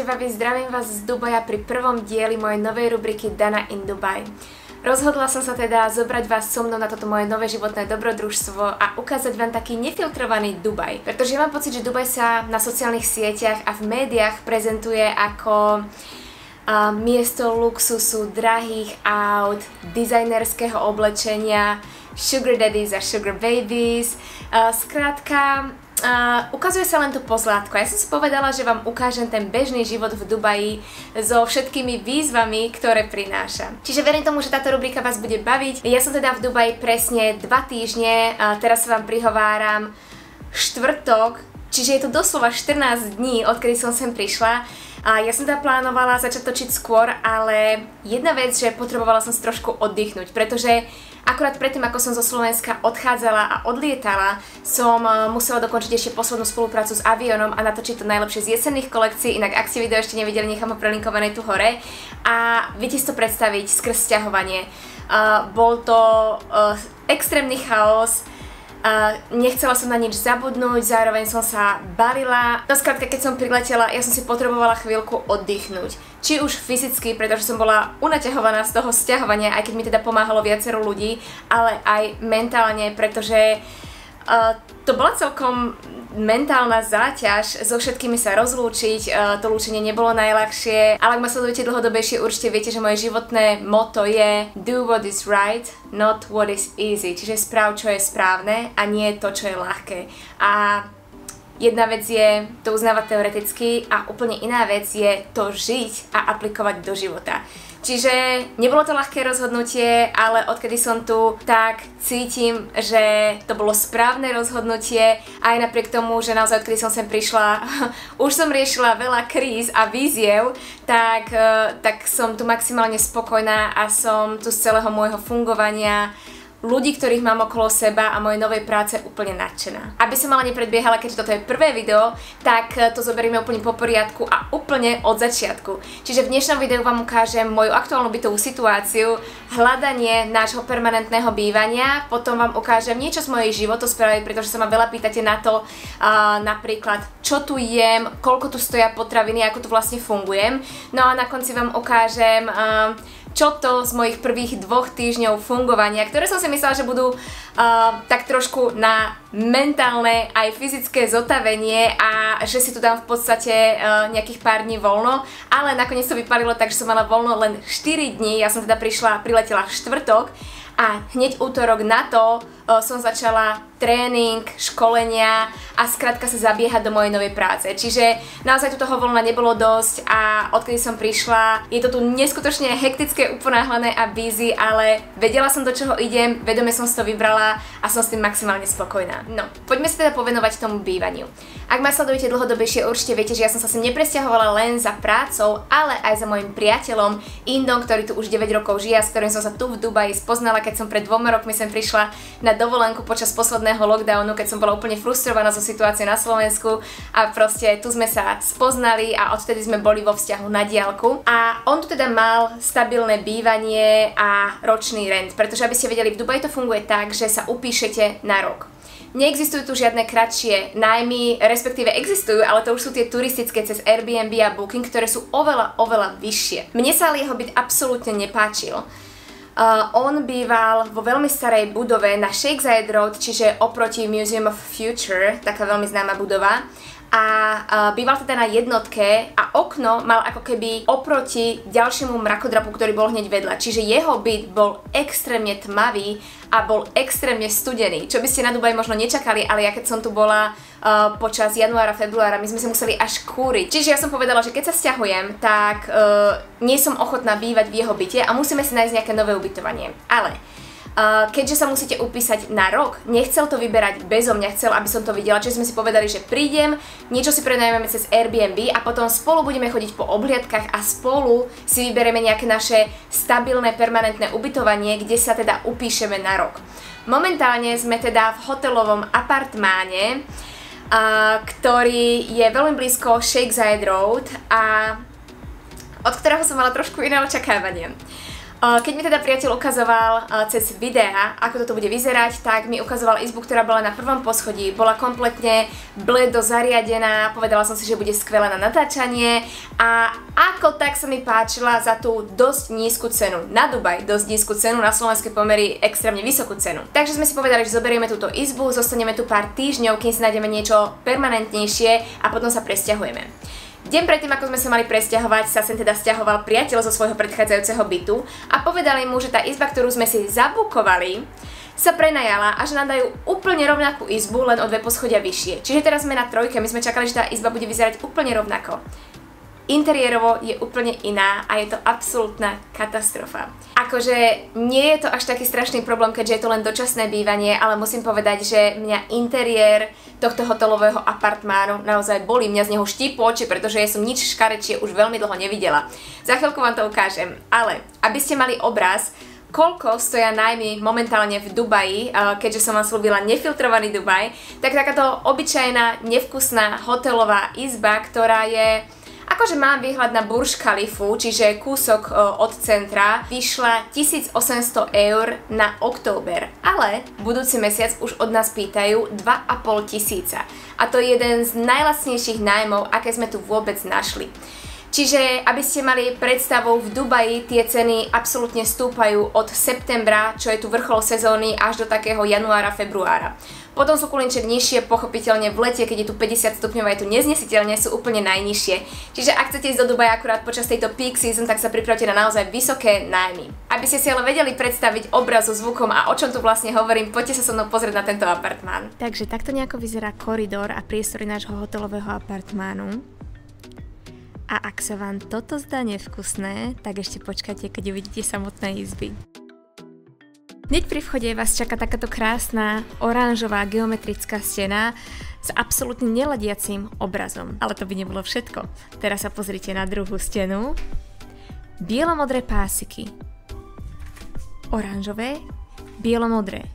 babi, zdravím vás z Dubaja pri prvom dieli mojej novej rubriky Dana in Dubai. Rozhodla som sa teda zobrať vás so mnou na toto moje nové životné dobrodružstvo a ukázať vám taký nefiltrovaný Dubaj. Pretože ja mám pocit, že Dubaj sa na sociálnych sieťach a v médiách prezentuje ako miesto luxusu, drahých aut, dizajnerského oblečenia, sugar daddies a sugar babies. Skrátka, ukazuje sa len to pozlátko. Ja som si povedala, že vám ukážem ten bežný život v Dubaji so všetkými výzvami, ktoré prináša. Čiže verím tomu, že táto rubrika vás bude baviť. Ja som teda v Dubaji presne 2 týždne, teraz sa vám prihováram štvrtok, čiže je to doslova 14 dní, odkedy som sem prišla. Ja som teda plánovala začať točiť skôr, ale jedna vec, že potrebovala som si trošku oddychnúť, pretože akurát predtým, ako som zo Slovenska odchádzala a odlietala, som musela dokončiť ešte poslednú spoluprácu s Avionom a natočiť to najlepšie z jesenných kolekcií, inak ak ste video ešte nevideli, nechám ho prelinkované tu hore. A viete si to predstaviť skrz sťahovanie. Bol to extrémny chaos. Nechcela som na nič zabudnúť, zároveň som sa balila. No skrátka, keď som priletela, ja som si potrebovala chvíľku oddychnúť. Či už fyzicky, pretože som bola unaťahovaná z toho sťahovania, aj keď mi teda pomáhalo viacero ľudí, ale aj mentálne, pretože to bola celkom mentálna záťaž, so všetkými sa rozlúčiť, to lúčenie nebolo najľahšie, ale ak ma sledujete dlhodobejšie, určite viete, že moje životné motto je do what is right, not what is easy, čiže správ, čo je správne a nie to, čo je ľahké. A jedna vec je to uznávať teoreticky a úplne iná vec je to žiť a aplikovať do života. Čiže nebolo to ľahké rozhodnutie, ale odkedy som tu, tak cítim, že to bolo správne rozhodnutie, aj napriek tomu, že naozaj odkedy som sem prišla, už som riešila veľa kríz a víziev, tak som tu maximálne spokojná a som tu z celého môjho fungovania, ľudí, ktorých mám okolo seba a mojej novej práce úplne nadšená. Aby som ale nepredbiehala, keďže toto je prvé video, tak to zoberieme úplne po poriadku a úplne od začiatku. Čiže v dnešnom videu vám ukážem moju aktuálnu bytovú situáciu, hľadanie nášho permanentného bývania, potom vám ukážem niečo z mojej životosprávy, pretože sa ma veľa pýtate na to, napríklad, čo tu jem, koľko tu stoja potraviny, ako tu vlastne fungujem. No a na konci vám ukážem čo to z mojich prvých 2 týždňov fungovania, ktoré som si myslela, že budú tak trošku na mentálne aj fyzické zotavenie a že si tu dám v podstate nejakých pár dní voľno, ale nakoniec to vypadlo tak, že som mala voľno len 4 dní, ja som teda priletela v štvrtok a hneď útorok na to som začala tréning, školenia a skrátka sa zabiehať do mojej novej práce. Čiže naozaj tu toho voľna nebolo dosť a odkedy som prišla, je to tu neskutočne hektické, uponáhlané a busy, ale vedela som, do čoho idem, vedome som si to vybrala a som s tým maximálne spokojná. No, poďme sa teda povenovať tomu bývaniu. Ak ma sledujete dlhodobejšie, určite viete, že ja som sa sem nepresťahovala len za prácou, ale aj za mojim priateľom Indom, ktorý tu už 9 rokov žije a s ktorým som sa tu v Dubaji spoznala, keď som pred 2 rokmi sem prišla na dovolenku počas posledného lockdownu, keď som bola úplne frustrovaná zo situácie na Slovensku a proste tu sme sa spoznali a odtedy sme boli vo vzťahu na diaľku. A on tu teda mal stabilné bývanie a ročný rent, pretože aby ste vedeli, v Dubaji to funguje tak, že sa upíšete na rok. Neexistujú tu žiadne kratšie nájmy, respektíve existujú, ale to už sú tie turistické cez Airbnb a Booking, ktoré sú oveľa vyššie. Mne sa ale jeho byt absolútne nepáčil. On býval vo veľmi starej budove na Sheikh Zayed Road, čiže oproti Museum of Future, taká veľmi známa budova. A býval teda na jednotke a okno mal ako keby oproti ďalšiemu mrakodrapu, ktorý bol hneď vedľa. Čiže jeho byt bol extrémne tmavý a bol extrémne studený, čo by ste na Dubaji možno nečakali, ale ja keď som tu bola počas januára, februára, my sme si museli až kúriť. Čiže ja som povedala, že keď sa sťahujem, tak nie som ochotná bývať v jeho byte a musíme si nájsť nejaké nové ubytovanie. Ale keďže sa musíte upísať na rok, nechcel to vyberať bezo mňa, chcel, aby som to videla, čiže sme si povedali, že prídem, niečo si prenajmeme cez Airbnb a potom spolu budeme chodiť po obhliadkach a spolu si vyberieme nejaké naše stabilné, permanentné ubytovanie, kde sa teda upíšeme na rok. Momentálne sme teda v hotelovom apartmáne, ktorý je veľmi blízko Sheikh Zayed Road a od ktorého som mala trošku iné očakávanie. Keď mi teda priateľ ukazoval cez videa, ako toto bude vyzerať, tak mi ukazoval izbu, ktorá bola na prvom poschodí, bola kompletne bledo zariadená, povedala som si, že bude skvelá na natáčanie a ako tak sa mi páčila za tú dosť nízku cenu. Na Dubaj dosť nízku cenu, na slovenské pomery extrémne vysokú cenu. Takže sme si povedali, že zoberieme túto izbu, zostaneme tu pár týždňov, kým si nájdeme niečo permanentnejšie a potom sa presťahujeme. Deň predtým, ako sme sa mali presťahovať, sa sem teda sťahoval priateľ zo svojho predchádzajúceho bytu a povedali mu, že tá izba, ktorú sme si zabukovali, sa prenajala a že nám dajú úplne rovnakú izbu, len o 2 poschodia vyššie. Čiže teraz sme na 3, my sme čakali, že tá izba bude vyzerať úplne rovnako. Interiérovo je úplne iná a je to absolútna katastrofa. Akože nie je to až taký strašný problém, keďže je to len dočasné bývanie, ale musím povedať, že mňa interiér tohto hotelového apartmánu naozaj bolí, mňa z neho štípu oči, pretože ja som nič škarečie už veľmi dlho nevidela. Za chvíľku vám to ukážem, ale aby ste mali obraz, koľko stoja nájmy momentálne v Dubaji, keďže som vám slúbila nefiltrovaný Dubaj, tak takáto obyčajná, nevkusná hotelová izba, ktorá je... Akože mám výhľad na Burj Khalifu, čiže kúsok od centra, vyšla 1800 eur na október, ale budúci mesiac už od nás pýtajú 2500. A to je jeden z najlacnejších nájmov, aké sme tu vôbec našli. Čiže, aby ste mali predstavu, v Dubaji tie ceny absolútne stúpajú od septembra, čo je tu vrchol sezóny, až do takého januára, februára. Potom sú kulinček nižšie, pochopiteľne v lete, keď je tu 50 stupňov a je tu neznesiteľne, sú úplne najnižšie. Čiže ak chcete ísť do Dubaja akurát počas tejto peak season, tak sa pripravte na naozaj vysoké nájmy. Aby ste si ale vedeli predstaviť obraz so zvukom a o čom tu vlastne hovorím, poďte sa so mnou pozrieť na tento apartmán. Takže takto nejako vyzerá koridor a priestory nášho hotelového apartmánu. A ak sa vám toto zdá nevkusné, tak ešte počkajte, keď uvidíte samotné izby. Hneď pri vchode vás čaká takáto krásna oranžová geometrická stena s absolútne neladiacím obrazom. Ale to by nebolo všetko. Teraz sa pozrite na druhú stenu. Bielomodré pásiky. Oranžové, bielomodré.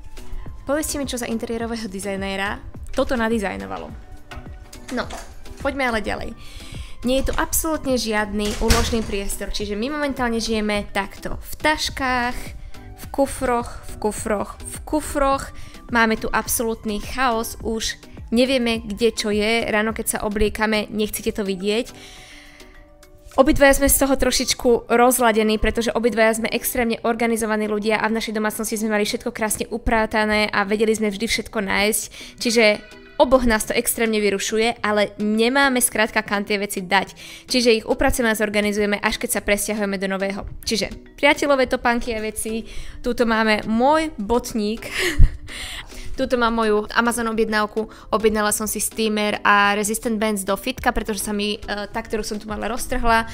Povedzte mi, čo za interiérového dizajnéra toto nadizajnovalo. No, poďme ale ďalej. Nie je tu absolútne žiadny úložný priestor, čiže my momentálne žijeme takto v taškách, v kufroch, máme tu absolútny chaos, už nevieme kde čo je, ráno keď sa obliekame, nechcete to vidieť. Obidvaja sme z toho trošičku rozladení, pretože obidvaja sme extrémne organizovaní ľudia a v našej domácnosti sme mali všetko krásne uprátané a vedeli sme vždy všetko nájsť, čiže oboch nás to extrémne vyrušuje, ale nemáme skrátka kam tie veci dať. Čiže ich upracujeme a zorganizujeme, až keď sa presťahujeme do nového. Čiže priateľové topánky a veci, túto máme môj botník, tuto mám moju Amazon objednávku, objednala som si steamer a resistant bands do fitka, pretože sa mi tá, ktorú som tu mala, roztrhla.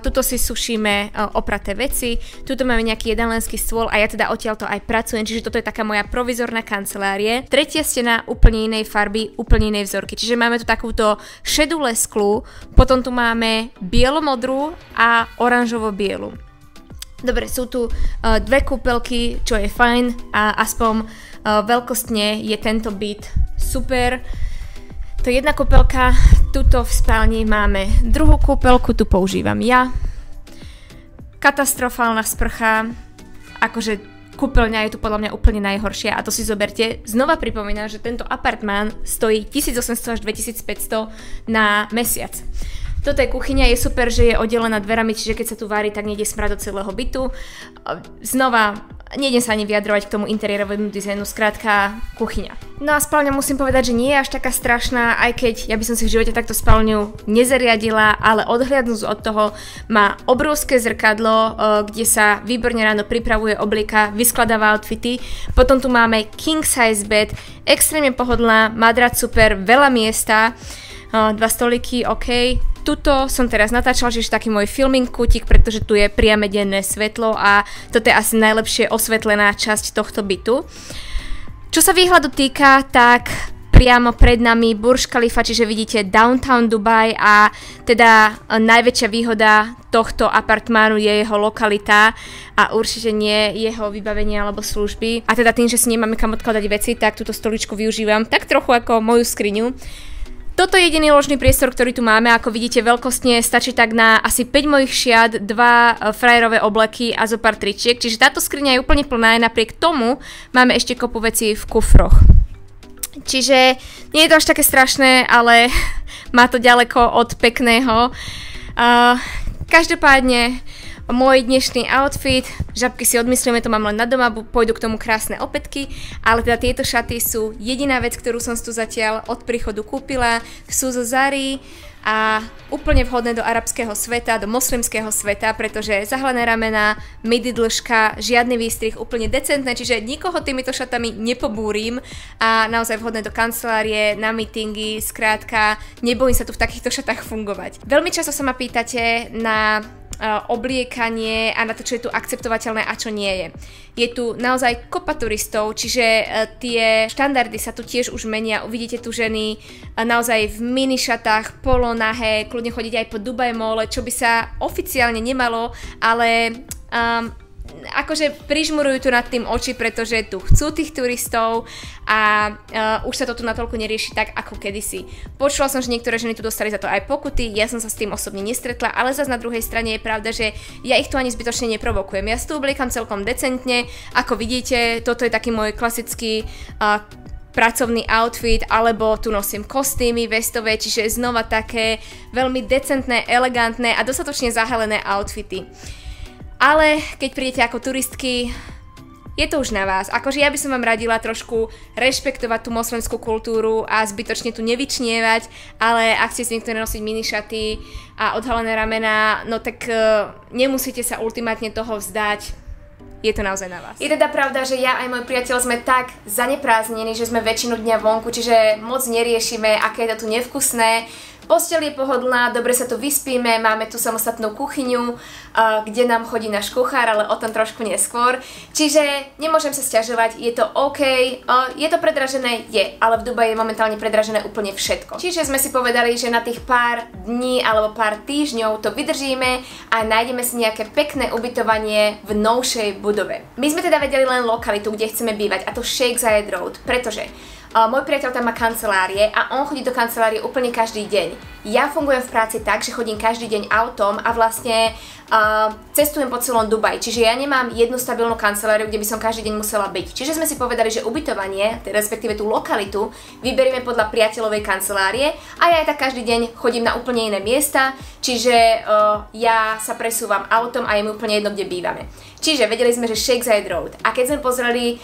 Tuto si sušíme opraté veci, tuto máme nejaký jedálenský stôl a ja teda odtiaľto aj pracujem, čiže toto je taká moja provizorná kancelárie. Tretia stena úplne inej farby, úplne inej vzorky, čiže máme tu takúto šedú lesklu, potom tu máme bielomodrú a oranžovo-bielu. Dobre, sú tu dve kúpeľky, čo je fajn a aspoň veľkostne je tento byt super. To je jedna kúpeľka, tuto v spálni máme druhú kúpeľku, tu používam ja. Katastrofálna sprcha, akože kúpeľňa je tu podľa mňa úplne najhoršia a to si zoberte. Znova pripomínam, že tento apartmán stojí 1800 až 2500 na mesiac. Toto je kuchyňa, je super, že je oddelená dverami, čiže keď sa tu varí, tak nejde smrad do celého bytu. Znova, nejdem sa ani vyjadrovať k tomu interiérovému dizajnu, skrátka kuchyňa. No a spálňa musím povedať, že nie je až taká strašná, aj keď ja by som si v živote takto spálňu nezariadila, ale odhliadnúc od toho má obrovské zrkadlo, kde sa výborne ráno pripravuje, oblieka, vyskladáva outfity. Potom tu máme king size bed, extrémne pohodlná, madrac super, veľa miesta, dva stoliky, ok. Tuto som teraz natáčala, že je taký môj filming kútik, pretože tu je priame denné svetlo a toto je asi najlepšie osvetlená časť tohto bytu. Čo sa výhľadu týka, tak priamo pred nami Burj Khalifa, čiže vidíte downtown Dubai a teda najväčšia výhoda tohto apartmánu je jeho lokalita a určite nie jeho vybavenie alebo služby. A teda tým, že si nemáme kam odkladať veci, tak túto stoličku využívam tak trochu ako moju skriňu. Toto je jediný ložný priestor, ktorý tu máme, ako vidíte veľkostne stačí tak na asi 5 mojich šiat, 2 frajerové obleky a zo pár tričiek, čiže táto skriňa je úplne plná, aj napriek tomu máme ešte kopu vecí v kufroch. Čiže nie je to až také strašné, ale má to ďaleko od pekného. Každopádne môj dnešný outfit, žabky si odmyslíme, to mám len na doma, pôjdu k tomu krásne opätky, ale teda tieto šaty sú jediná vec, ktorú som tu zatiaľ od príchodu kúpila, sú zo Zary a úplne vhodné do arabského sveta, do moslimského sveta, pretože zahlené ramená, midi dĺžka, žiadny výstrih, úplne decentné, čiže nikoho týmito šatami nepobúrim a naozaj vhodné do kancelárie, na meetingy, skrátka, nebojím sa tu v takýchto šatách fungovať. Veľmi často sa ma pýtate na obliekanie a na to, čo je tu akceptovateľné a čo nie je. Je tu naozaj kopa turistov, čiže tie štandardy sa tu tiež už menia. Uvidíte tu ženy naozaj v minišatách, polonahé, kľudne chodiť aj po Dubai Mall, čo by sa oficiálne nemalo, ale akože prižmurujú tu nad tým oči, pretože tu chcú tých turistov a už sa to tu natoľko nerieši tak ako kedysi. Počula som, že niektoré ženy tu dostali za to aj pokuty, ja som sa s tým osobne nestretla, ale zase na druhej strane je pravda, že ja ich tu ani zbytočne neprovokujem. Ja si tu obliekam celkom decentne, ako vidíte, toto je taký môj klasický pracovný outfit, alebo tu nosím kostýmy vestové, čiže znova také veľmi decentné, elegantné a dostatočne zahalené outfity. Ale keď prídete ako turistky, je to už na vás. Akože ja by som vám radila trošku rešpektovať tú moslimskú kultúru a zbytočne tu nevyčnievať, ale ak ste zvyknutí nosiť minišaty a odhalené ramená, no tak nemusíte sa ultimátne toho vzdať. Je to naozaj na vás. Je teda pravda, že ja aj môj priateľ sme tak zaneprázdnení, že sme väčšinu dňa vonku, čiže moc neriešime, aké je to tu nevkusné. Posteľ je pohodlná, dobre sa tu vyspíme, máme tu samostatnú kuchyňu, kde nám chodí náš kuchár, ale o tom trošku neskôr. Čiže nemôžem sa sťažovať, je to OK, je to predražené, je, ale v Dubaji je momentálne predražené úplne všetko. Čiže sme si povedali, že na tých pár dní alebo pár týždňov to vydržíme a nájdeme si nejaké pekné ubytovanie v novšej budove. My sme teda vedeli len lokalitu, kde chceme bývať, a to Sheikh Zayed Road, pretože môj priateľ tam má kancelárie a on chodí do kancelárie úplne každý deň. Ja fungujem v práci tak, že chodím každý deň autom a vlastne cestujem po celom Dubaji, čiže ja nemám jednu stabilnú kanceláriu, kde by som každý deň musela byť. Čiže sme si povedali, že ubytovanie, respektíve tú lokalitu, vyberieme podľa priateľovej kancelárie a ja aj tak každý deň chodím na úplne iné miesta, čiže ja sa presúvam autom a je mi úplne jedno, kde bývame. Čiže vedeli sme, že Sheikh Zayed Road. A keď sme pozreli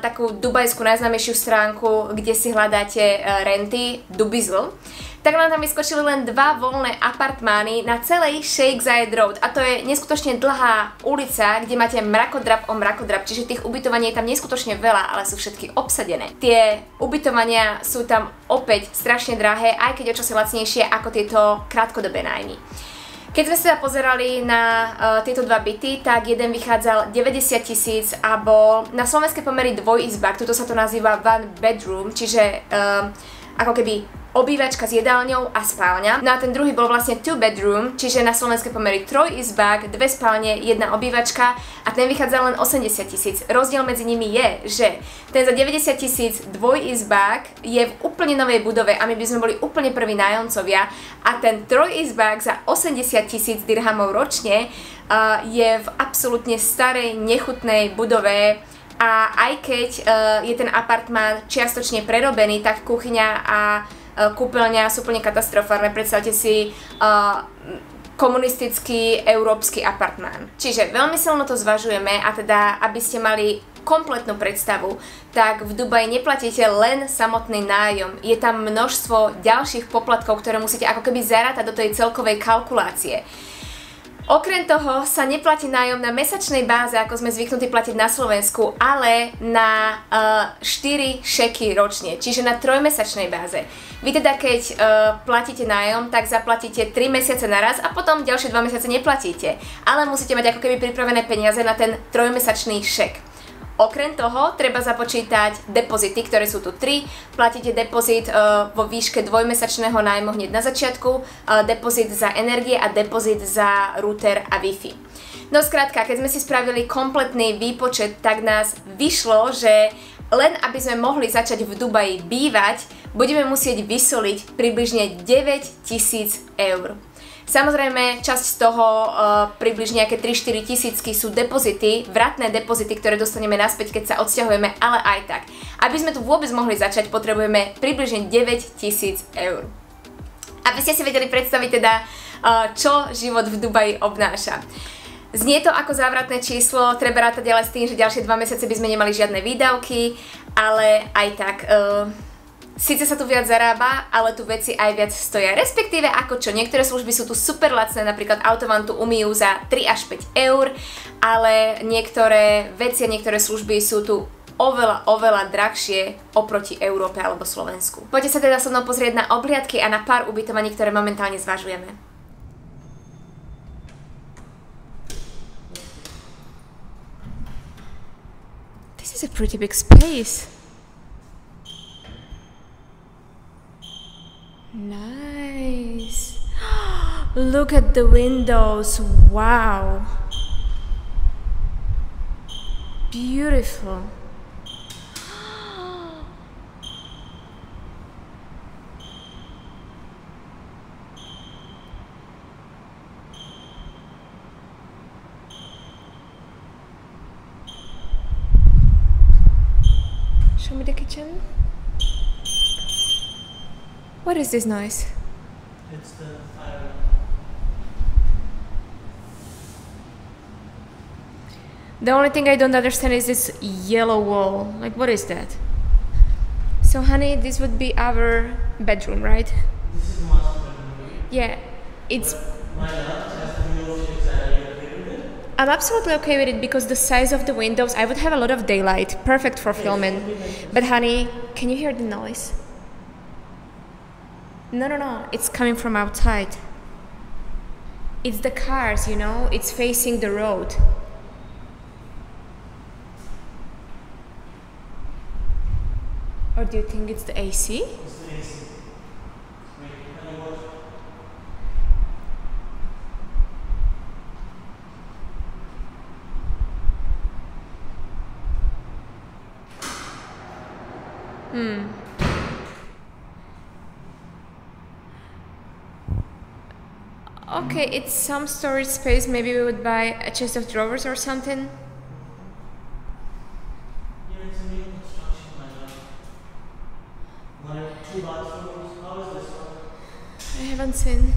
takú dubajskú najznámejšiu stránku, kde si hľadáte renty, Dubizzle, tak nám tam vyskočili len 2 voľné apartmány na celej Sheikh Zayed Road. A to je neskutočne dlhá ulica, kde máte mrakodrap o mrakodrap, čiže tých ubytovaní je tam neskutočne veľa, ale sú všetky obsadené. Tie ubytovania sú tam opäť strašne drahé, aj keď o čosi lacnejšie ako tieto krátkodobé nájmy. Keď sme sa pozerali na tieto 2 byty, tak jeden vychádzal 90 000 a bol na slovenské pomery dvojizbák, tuto sa to nazýva one bedroom, čiže ako keby obývačka s jedálňou a spálňa. No a ten druhý bol vlastne two bedroom, čiže na slovenské pomery trojizbák, 2 spálne, 1 obývačka a ten vychádza len 80 000. Rozdiel medzi nimi je, že ten za 90 000 dvojizbák je v úplne novej budove a my by sme boli úplne prví nájomcovia a ten trojizbák za 80 000 dirhamov ročne je v absolútne starej, nechutnej budove. A aj keď je ten apartmán čiastočne prerobený, tak kuchyňa a kúpeľňa sú úplne katastrofálne. Predstavte si komunistický európsky apartmán. Čiže veľmi silno to zvažujeme a teda, aby ste mali kompletnú predstavu, tak v Dubaji neplatíte len samotný nájom. Je tam množstvo ďalších poplatkov, ktoré musíte ako keby zarátať do tej celkovej kalkulácie. Okrem toho sa neplatí nájom na mesačnej báze, ako sme zvyknutí platiť na Slovensku, ale na 4 šeky ročne, čiže na 3-mesačnej báze. Vy teda keď platíte nájom, tak zaplatíte 3 mesiace naraz a potom ďalšie 2 mesiace neplatíte. Ale musíte mať ako keby pripravené peniaze na ten 3-mesačný šek. Okrem toho treba započítať depozity, ktoré sú tu 3. Platíte depozit vo výške 2-mesačného nájmu hneď na začiatku, depozit za energie a depozit za router a Wi-Fi. No skrátka, keď sme si spravili kompletný výpočet, tak nás vyšlo, že Len aby sme mohli začať v Dubaji bývať, budeme musieť vysoliť približne 9 000 eur. Samozrejme, časť z toho, približne nejaké 3-4 tisícky sú depozity, vratné depozity, ktoré dostaneme naspäť, keď sa odsťahujeme, ale aj tak. Aby sme tu vôbec mohli začať, potrebujeme približne 9 000 eur. Aby ste si vedeli predstaviť teda, čo život v Dubaji obnáša. Znie to ako závratné číslo, treba rátať ďalej s tým, že ďalšie 2 mesiace by sme nemali žiadne výdavky, ale aj tak, síce sa tu viac zarába, ale tu veci aj viac stoja. Respektíve ako čo, niektoré služby sú tu super lacné, napríklad auto vám tu umýjú za 3 až 5 eur, ale niektoré veci a niektoré služby sú tu oveľa drahšie oproti Európe alebo Slovensku. Poďte sa teda so mnou pozrieť na obhliadky a na pár ubytovaní, ktoré momentálne zvažujeme. This is a pretty big space. Nice. Look at the windows. Wow. Beautiful. Show me the kitchen. What is this noise? It's the fire. The only thing I don't understand is this yellow wall. Like, what is that? So, honey, this would be our bedroom, right? This is master bedroom. Yeah, it's... My love has the milkshakes. Are you okay with it? I'm absolutely okay with it because the size of the windows, I would have a lot of daylight, perfect for filming. But honey, can you hear the noise? No, it's coming from outside. It's the cars, you know, it's facing the road. Or do you think it's the AC? It's the AC. Wait, can you watch? Okay, it's some storage space. Maybe we would buy a chest of drawers or something. Yeah, it's a new construction, my love. 2 bathrooms. How is this one? I haven't seen.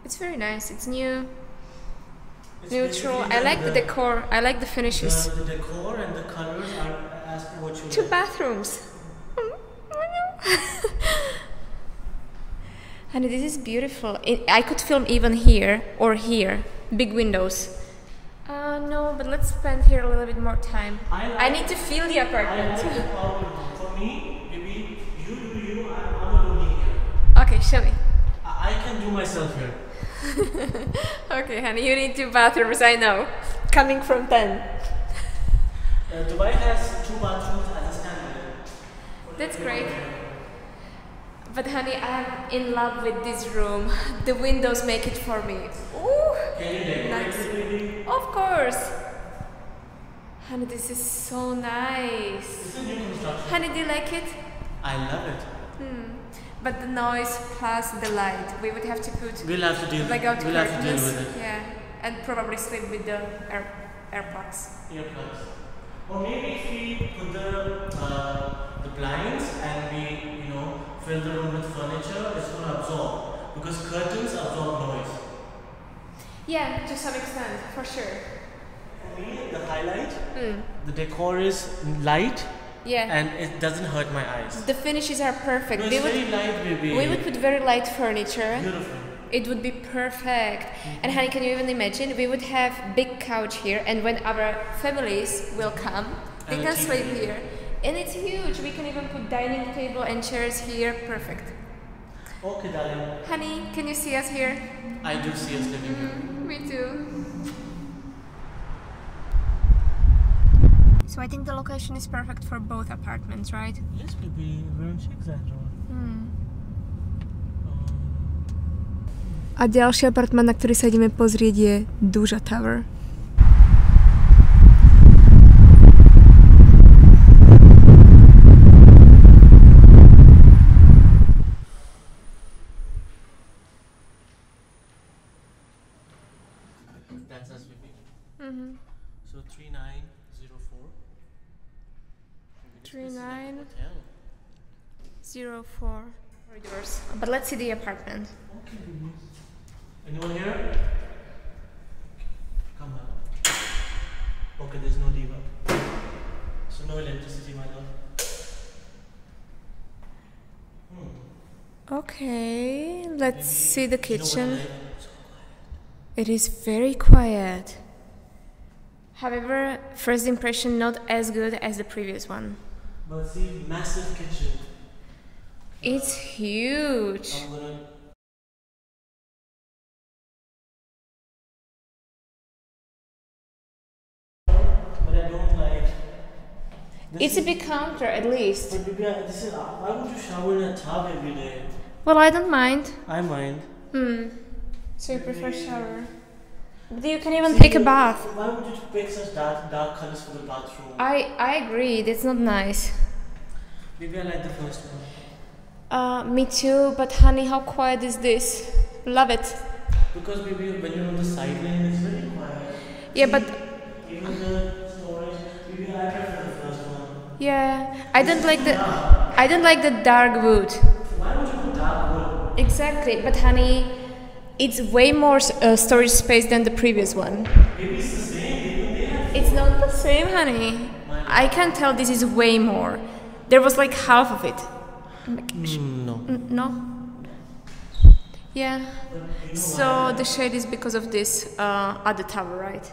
It's very nice. It's new, It's neutral. basically I like the decor. I like the finishes. The decor and the colors are as per what you 2 like. bathrooms. Honey, this is beautiful. I could film even here or here. Big windows. No, but let's spend here a little bit more time. I need to feel the I apartment. like the power. For me, maybe you do you, I'm a roomie here. Okay, show me. I can do myself here. Okay, honey, you need 2 bathrooms, I know. Coming from 10. Dubai has 2 bathrooms as a standard. That's great. But honey, I'm in love with this room. The windows make it for me. Ooh, Can you decorate nice. it maybe? Of course. Honey, this is so nice. It's a new construction. Honey, do you like it? I love it. But the noise plus the light, we would have to put We'll have to deal. blackout We'll have to deal curtains. with it. Yeah, and probably sleep with the AirPods. Earplugs. Or maybe if we put the blinds and we fill the room with furniture, it's going to absorb because curtains absorb noise. Yeah, to some extent, for sure. For me, the highlight, the decor is light Yeah. and it doesn't hurt my eyes. The finishes are perfect. No, it's very light, baby. We would put very light furniture. Beautiful. It would be perfect. And honey, can you even imagine? We would have big couch here, and when our families will come, they And can a TV. sleep here. And it's huge. We can even put dining table and chairs here. Perfect. Okay, darling. Honey, can you see us here? I do see us living here. Me too. So I think the location is perfect for both apartments, right? Yes, baby. We're in Sheikh Zayed Road. A ďalší apartmán, na ktorý sa ideme pozrieť, je Dusha Tower. That's us, baby. Mm-hmm. So 3904. 3904. Yours. But let's see the apartment. Okay, baby. Anyone here? Come on. Okay, there's no diva. So no electricity, my love. Okay, let's see the kitchen. You know what I like? So quiet. It is very quiet. However, first impression not as good as the previous one. But see, massive kitchen. It's huge. I'm gonna. But I don't like. It's a big counter at least. But baby, this is. Why would you shower in a tub every day? Well, I don't mind. I mind. So you prefer shower? But you can even take a bath. Why would you pick such dark colors for the bathroom? I agree, that's not nice. Maybe I like the first one. Me too, but honey, how quiet is this? Love it. Because maybe when you're on the sideline, it's very quiet. Yeah, but Even the storage, maybe I prefer the first one. yeah, I don't like the dark wood. Why would you put dark wood? Exactly, but honey, it's way more storage space than the previous one. Maybe it's the same. Maybe they have. It's not the same, honey. I can tell this is way more. There was like half of it. No. No? Yeah. So the shade is because of this other tower, right?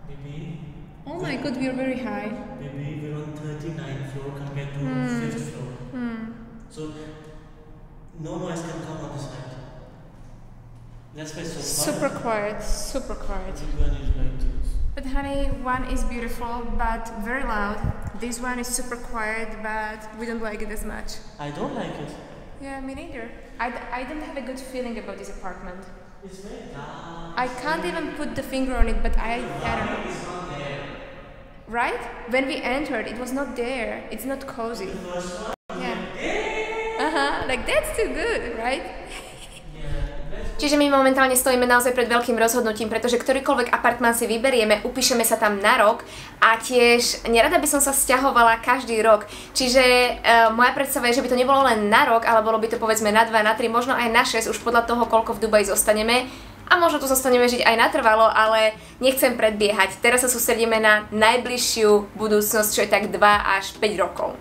Maybe. Oh my god, we are very high. Maybe we're on 39th floor compared to 5th floor. So no noise can come on the side. That's why it's so Super quiet, super quiet. Everyone is like this. But honey, one is beautiful but very loud. This one is super quiet but we don't like it as much. I don't like it. Yeah, me neither. I don't have a good feeling about this apartment. It's very dark. I can't even put the finger on it, but I don't know. It's not there. Right? When we entered, it was not there. It's not cozy. Yeah. Like that's too good, right? Čiže my momentálne stojíme naozaj pred veľkým rozhodnutím, pretože ktorýkoľvek apartmán si vyberieme, upíšeme sa tam na rok a tiež nerada by som sa sťahovala každý rok. Čiže moja predstava je, že by to nebolo len na rok, ale bolo by to povedzme na 2, na 3, možno aj na 6, už podľa toho, koľko v Dubaji zostaneme. A možno tu zostaneme žiť aj natrvalo, ale nechcem predbiehať. Teraz sa sústredíme na najbližšiu budúcnosť, čo je tak 2 až 5 rokov.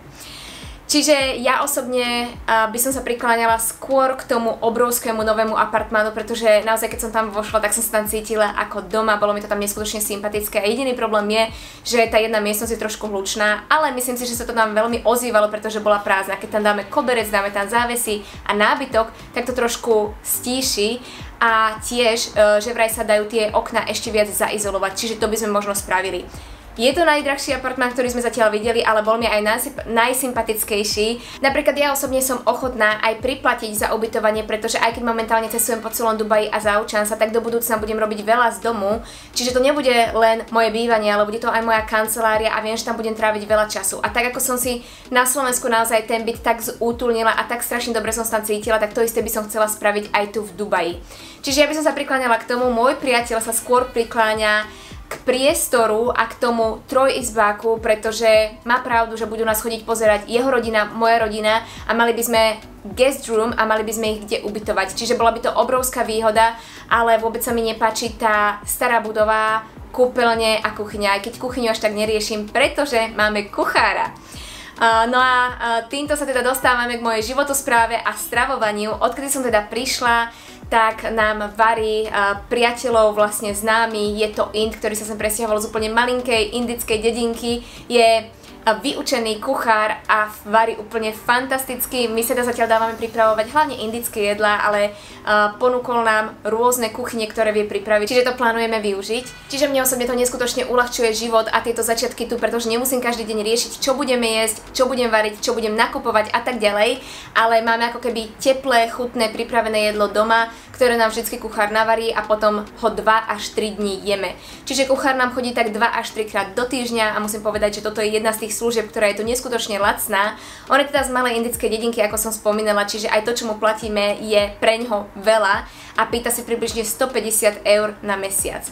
Čiže ja osobne by som sa prikláňala skôr k tomu obrovskému novému apartmánu, pretože naozaj keď som tam vošla, tak som sa tam cítila ako doma, bolo mi to tam neskutočne sympatické a jediný problém je, že tá jedna miestnosť je trošku hlučná, ale myslím si, že sa to tam veľmi ozývalo, pretože bola prázdna. Keď tam dáme koberec, dáme tam závesy a nábytok, tak to trošku stíši a tiež, že vraj sa dajú tie okná ešte viac zaizolovať, čiže to by sme možno spravili. Je to najdrahší apartmán, ktorý sme zatiaľ videli, ale bol mi aj najsympatickejší. Napríklad ja osobne som ochotná aj priplatiť za ubytovanie, pretože aj keď momentálne cestujem po celom Dubaji a zaučam sa, tak do budúcna budem robiť veľa z domu. Čiže to nebude len moje bývanie, ale bude to aj moja kancelária a viem, že tam budem tráviť veľa času. A tak ako som si na Slovensku naozaj ten byt tak zútulnila a tak strašne dobre som sa tam cítila, tak to isté by som chcela spraviť aj tu v Dubaji. Čiže ja by som sa prikláňala k tomu, môj priateľ sa skôr prikláňa k priestoru a k tomu trojizbáku, pretože má pravdu, že budú nás chodiť pozerať jeho rodina, moja rodina a mali by sme guest room a mali by sme ich kde ubytovať. Čiže bola by to obrovská výhoda, ale vôbec sa mi nepáči tá stará budova, kúpeľne a kuchyňa, aj keď kuchyňu až tak neriešim, pretože máme kuchára. No a týmto sa teda dostávame k mojej životospráve a stravovaniu. Odkedy som teda prišla, tak nám varí priateľov vlastne známy, je to Ind, ktorý sa sem presťahoval z úplne malinkej indickej dedinky, je vyučený kuchár a varí úplne fantasticky. My sa zatiaľ dávame pripravovať hlavne indické jedlá, ale ponúkol nám rôzne kuchyne, ktoré vie pripraviť, čiže to plánujeme využiť. Čiže mne osobne to neskutočne uľahčuje život a tieto začiatky tu, pretože nemusím každý deň riešiť, čo budeme jesť, čo budem variť, čo budem nakupovať a tak ďalej, ale máme ako keby teplé, chutné, pripravené jedlo doma, ktoré nám vždycky kuchár navarí a potom ho 2 až 3 dní jeme. Čiže kuchár nám chodí tak 2 až 3 krát do týždňa a musím povedať, že toto je jedna z tých služieb, ktorá je tu neskutočne lacná. On je teda z malej indickej dedinky, ako som spomínala, čiže aj to, čo mu platíme, je preňho veľa a pýta si približne 150 eur na mesiac.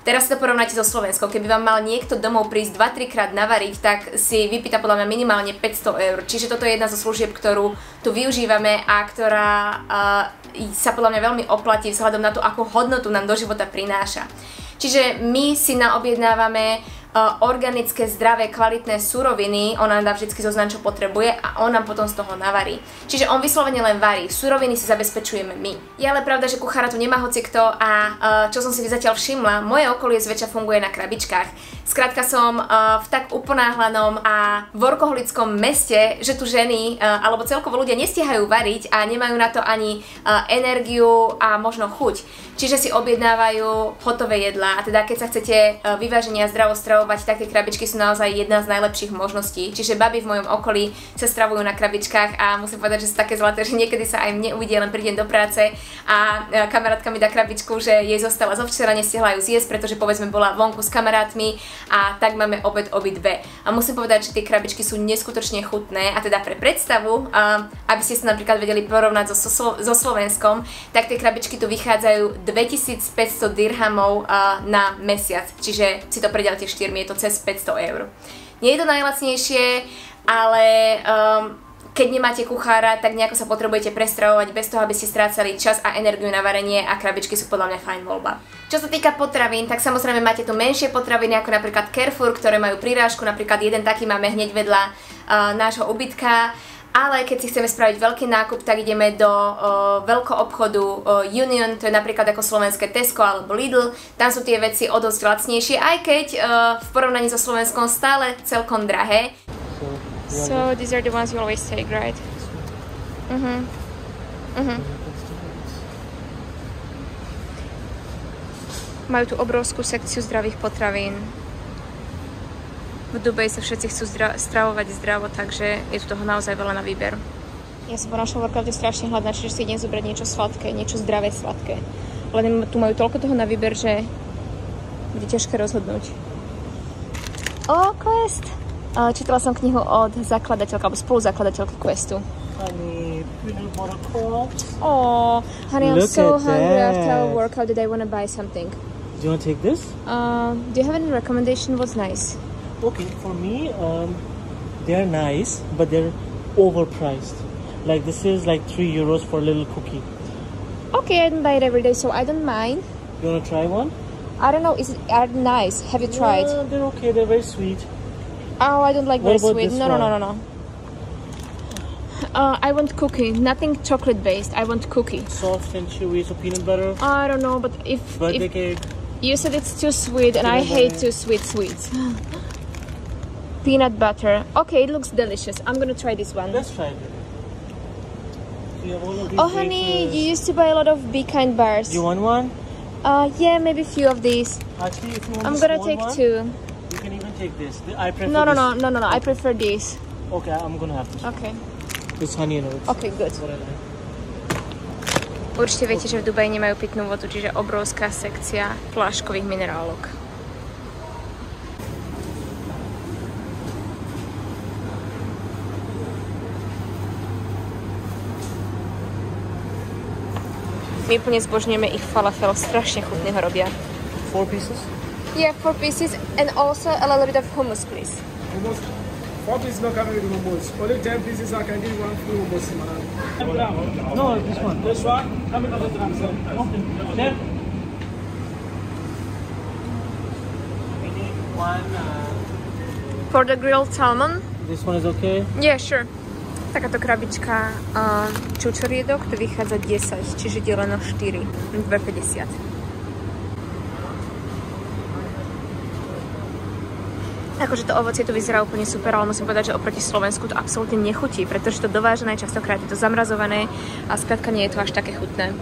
Teraz si to porovnáte so Slovenskou. Keby vám mal niekto domov prísť 2-3 krát navariť, tak si vypýta podľa mňa minimálne 500 eur. Čiže toto je jedna zo služieb, ktorú tu využívame a ktorá sa podľa mňa veľmi oplatí vzhľadom na to, akú hodnotu nám do života prináša. Čiže my si naobjednávame organické, zdravé, kvalitné suroviny, on nám dá vždycky zoznam, čo potrebuje a on nám potom z toho navarí. Čiže on vyslovene len varí, suroviny si zabezpečujeme my. Je ale pravda, že kuchára tu nemá hocikto a čo som si zatiaľ všimla, moje okolie zväčša funguje na krabičkách. Skrátka som v tak uponáhlanom a workoholickom meste, že tu ženy alebo celkovo ľudia nestihajú variť a nemajú na to ani energiu a možno chuť. Čiže si objednávajú hotové jedlá a teda keď sa chcete vyvážene a zdravo stravovať, tak tie krabičky sú naozaj jedna z najlepších možností. Čiže baby v mojom okolí sa stravujú na krabičkách a musím povedať, že sú také zlaté, že niekedy sa aj mne uvidie, len prídem do práce a kamarátka mi dá krabičku, že jej zostala zo včera, nestihla ju zjesť, pretože povedzme bola vonku s kamarátmi a tak máme obed obidve. A musím povedať, že tie krabičky sú neskutočne chutné a teda pre predstavu, aby ste sa napríklad vedeli porovnať so Slovenskom, tak tie krabičky tu vychádzajú 2500 dirhamov na mesiac, čiže si to predelte 4, je to cez 500 eur. Nie je to najlacnejšie, ale keď nemáte kuchára, tak nejako sa potrebujete prestravovať bez toho, aby ste strácali čas a energiu na varenie a krabičky sú podľa mňa fajn voľba. Čo sa týka potravín, tak samozrejme máte tu menšie potraviny ako napríklad Carrefour, ktoré majú prirážku, napríklad jeden taký máme hneď vedľa nášho ubytka. Ale keď si chceme spraviť veľký nákup, tak ideme do veľkoobchodu Union, to je napríklad ako slovenské Tesco alebo Lidl. Tam sú tie veci o dosť lacnejšie, aj keď v porovnaní so Slovenskom stále celkom drahé. So these are the ones you always take, right? Majú tu obrovskú sekciu zdravých potravín. V Dubaji sa všetci chcú stravovať zdravo, takže je tu toho naozaj veľa na výber. Ja som po našom workoute strašne hladná, čiže si idem zobrať niečo sladké, niečo zdravé sladké. Len tu majú toľko toho na výber, že bude ťažké rozhodnúť. Quest! Čítala som knihu od zakladateľky, alebo spoluzakladateľky Questu. Honey, peanut butter cups. Oh, honey, I'm so hungry after our workout that I want to buy something. Do you want to take this? Do you have any recommendation? What's nice? Okay, for me, they're nice, but they're overpriced. Like this is like €3 for a little cookie. Okay, I don't buy it every day, so I don't mind. You wanna try one? I don't know, are they nice? Have you tried? Yeah, they're okay, they're very sweet. Oh, I don't like very sweet. No. I want cookie, nothing chocolate based. I want cookie. Soft and chewy, so peanut butter. I don't know, but if Birthday cake. You said it's too sweet, and I hate too sweet sweets. Peanut butter. Okay, it looks delicious. I'm gonna try this one. Let's try it. Oh, honey, you used to buy a lot of Be Kind bars. You want one? Yeah, maybe a few of these. Actually, if you want I'm gonna take one, 2. You can even take this. I prefer No. this. I prefer this. Okay, I'm gonna have this. Okay. This honey and oats. Okay, good. What I like. Určite viete, že v Dubaji nemajú pitnú vodu, čiže obrovská sekcia pláškových minerálok. My úplne zbožňujeme ich falafel, strašne chutne ho robia. 4 pieces? Yeah, 4 pieces and also a little bit of hummus, please. Hummus? 4 pieces not coming with hummus. Only 10 pieces I can give one free hummus. No, this one. This one? Coming with the drum, sir. Okay. There. We need one. For the grilled salmon? This one is okay? Yeah, sure. Takáto krabička čučoriedok, to vychádza 10, čiže deleno 4, 2,50. Akože to ovocie tu vyzerá úplne super, ale musím povedať, že oproti Slovensku to absolútne nechutí, pretože to dovážené častokrát je to zamrazované a skrátka nie je to až také chutné.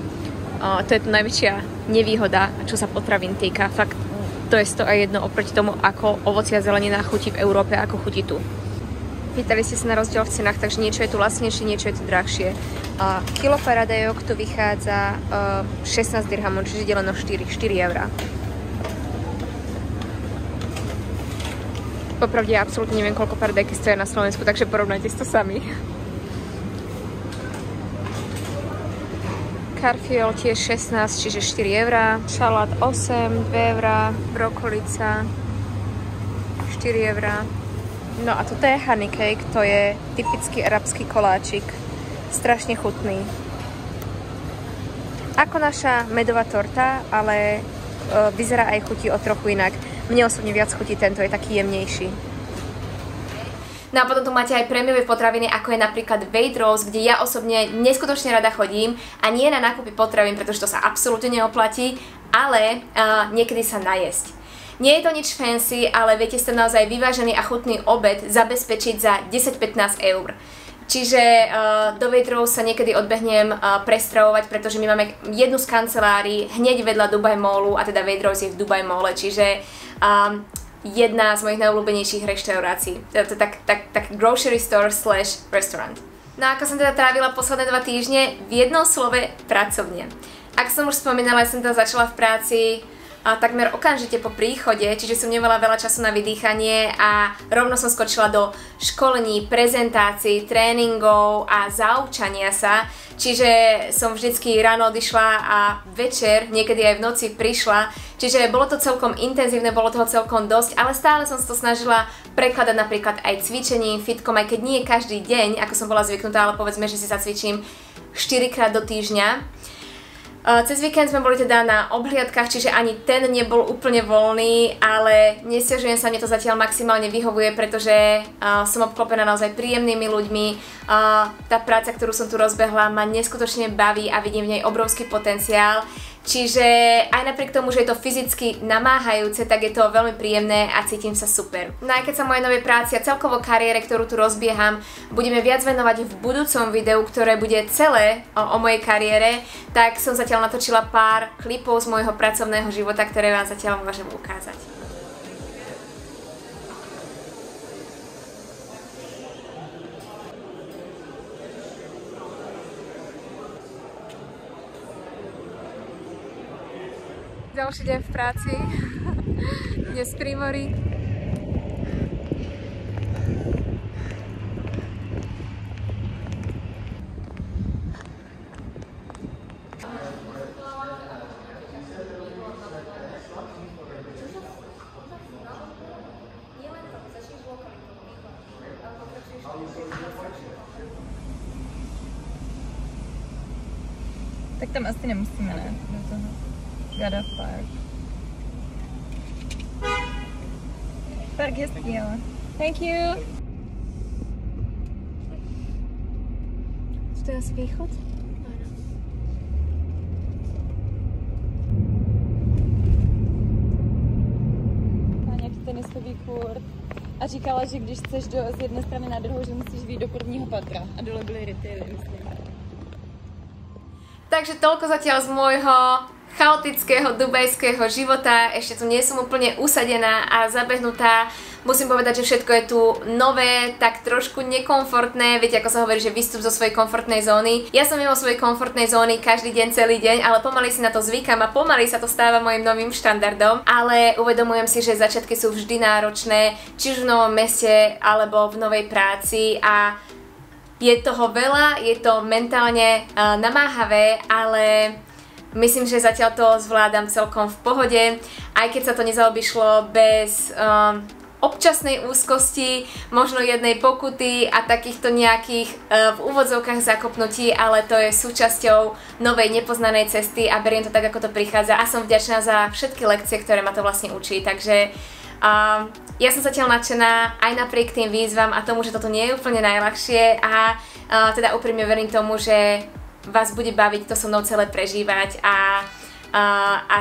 To je to najväčšia nevýhoda, čo sa potravín týka. Fakt, to je 101 oproti tomu, ako ovocie a zelenina chutí v Európe, ako chutí tu. Pýtali ste sa na rozdiel v cenách, takže niečo je tu lacnejšie, niečo je tu drahšie. Kilo paradajok tu vychádza 16 dirhamov, čiže deleno 4 eurá. Popravde ja absolútne neviem, koľko paradajky stojí na Slovensku, takže porovnajte si to sami. Karfiol tiež 16, čiže 4 eurá. Šalát 8, 2 eurá. Brokolica 4 eurá. No a toto je honey cake, to je typický arabský koláčik. Strašne chutný. Ako naša medová torta, ale vyzerá aj chutí o trochu inak. Mne osobne viac chutí tento, je taký jemnejší. No a potom tu máte aj prémiové potraviny, ako je napríklad Waitrose, kde ja osobne neskutočne rada chodím a nie na nákupy potravín, pretože to sa absolútne neoplatí, ale niekedy sa najesť. Nie je to nič fancy, ale viete si tam naozaj vyvážený a chutný obed zabezpečiť za 10-15 eur. Čiže do Waitrose sa niekedy odbehnem prestravovať, pretože my máme jednu z kancelárií hneď vedľa Dubai Mallu a teda Waitrose je v Dubai Malle, čiže jedna z mojich najobľúbenejších reštaurácií. To je tak grocery store / restaurant. No a ako som teda trávila posledné 2 týždne, v jednom slove pracovne. Ako som už spomínala, som teda začala v práci takmer okamžite po príchode, čiže som nemala veľa času na vydýchanie a rovno som skočila do školení, prezentácií, tréningov a zaučania sa. Čiže som vždycky ráno odišla a večer, niekedy aj v noci prišla. Čiže bolo to celkom intenzívne, bolo toho celkom dosť, ale stále som sa to snažila prekladať napríklad aj cvičením, fitkom, aj keď nie každý deň, ako som bola zvyknutá, ale povedzme, že si zacvičím 4-krát do týždňa. Cez víkend sme boli teda na obhliadkach, čiže ani ten nebol úplne voľný, ale nesťažujem sa, mne to zatiaľ maximálne vyhovuje, pretože som obklopená naozaj príjemnými ľuďmi. Tá práca, ktorú som tu rozbehla, ma neskutočne baví a vidím v nej obrovský potenciál. Čiže aj napriek tomu, že je to fyzicky namáhajúce, tak je to veľmi príjemné a cítim sa super. No aj keď sa mojej novej práci a celkovo kariére, ktorú tu rozbieham, budeme viac venovať v budúcom videu, ktoré bude celé o mojej kariére, tak som zatiaľ natočila pár klipov z môjho pracovného života, ktoré vám zatiaľ môžem ukázať. Ďalší deň v práci, dnes pri mori. Tak tam asi nemusíme, ne? Do toho. Gada Park. Park hezký, ale. Thank you. To je asi východ? Má nějaký teniskový kurt a říkala, že když chceš z jedné strany na druhou, že musíš vyjít do prvního patra a dole byly retaily, myslím. Takže toľko zatiaľ z môjho chaotického dubajského života. Ešte tu nie som úplne usadená a zabehnutá. Musím povedať, že všetko je tu nové, tak trošku nekomfortné. Viete, ako sa hovorí, že vystup zo svojej komfortnej zóny. Ja som mimo svojej komfortnej zóny každý deň, celý deň, ale pomaly si na to zvykam a pomaly sa to stáva mojim novým štandardom. Ale uvedomujem si, že začiatky sú vždy náročné, či už v novom meste alebo v novej práci a je toho veľa, je to mentálne namáhavé, ale myslím, že zatiaľ to zvládam celkom v pohode, aj keď sa to nezaobišlo bez občasnej úzkosti, možno jednej pokuty a takýchto nejakých v úvodzovkách zakopnutí, ale to je súčasťou novej nepoznanej cesty a beriem to tak, ako to prichádza a som vďačná za všetky lekcie, ktoré ma to vlastne učí, takže ja som zatiaľ nadšená aj napriek tým výzvam a tomu, že toto nie je úplne najľahšie a teda úprimne verím tomu, že vás bude baviť to so mnou celé prežívať a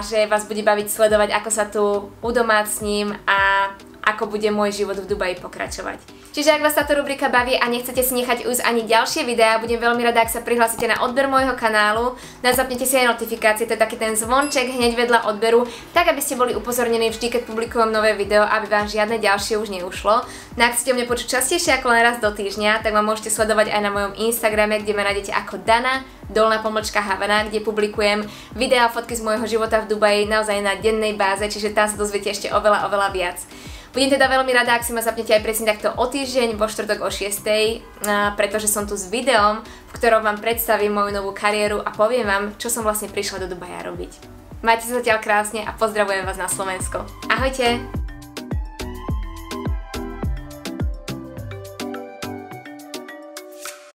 že vás bude baviť sledovať, ako sa tu udomácním a ako bude môj život v Dubaji pokračovať. Čiže ak vás táto rubrika baví a nechcete si nechať ujsť ani ďalšie videá, budem veľmi rada, ak sa prihlásite na odber môjho kanálu, zapnete si aj notifikácie, to je taký ten zvonček hneď vedľa odberu, tak aby ste boli upozornení vždy, keď publikujem nové video, aby vám žiadne ďalšie už neušlo. No ak chcete o mne počuť častejšie ako len raz do týždňa, tak ma môžete sledovať aj na mojom Instagrame, kde ma nájdete ako Dana_Havana, kde publikujem videá a fotky z môjho života v Dubaji naozaj na dennej báze, čiže tam sa dozviete ešte oveľa viac. Budem teda veľmi rada, ak si ma zapnete aj presne takto o týždeň, vo štvrtok o 6:00, pretože som tu s videom, v ktorom vám predstavím moju novú kariéru a poviem vám, čo som vlastne prišla do Dubaja robiť. Majte sa zatiaľ krásne a pozdravujem vás na Slovensko. Ahojte!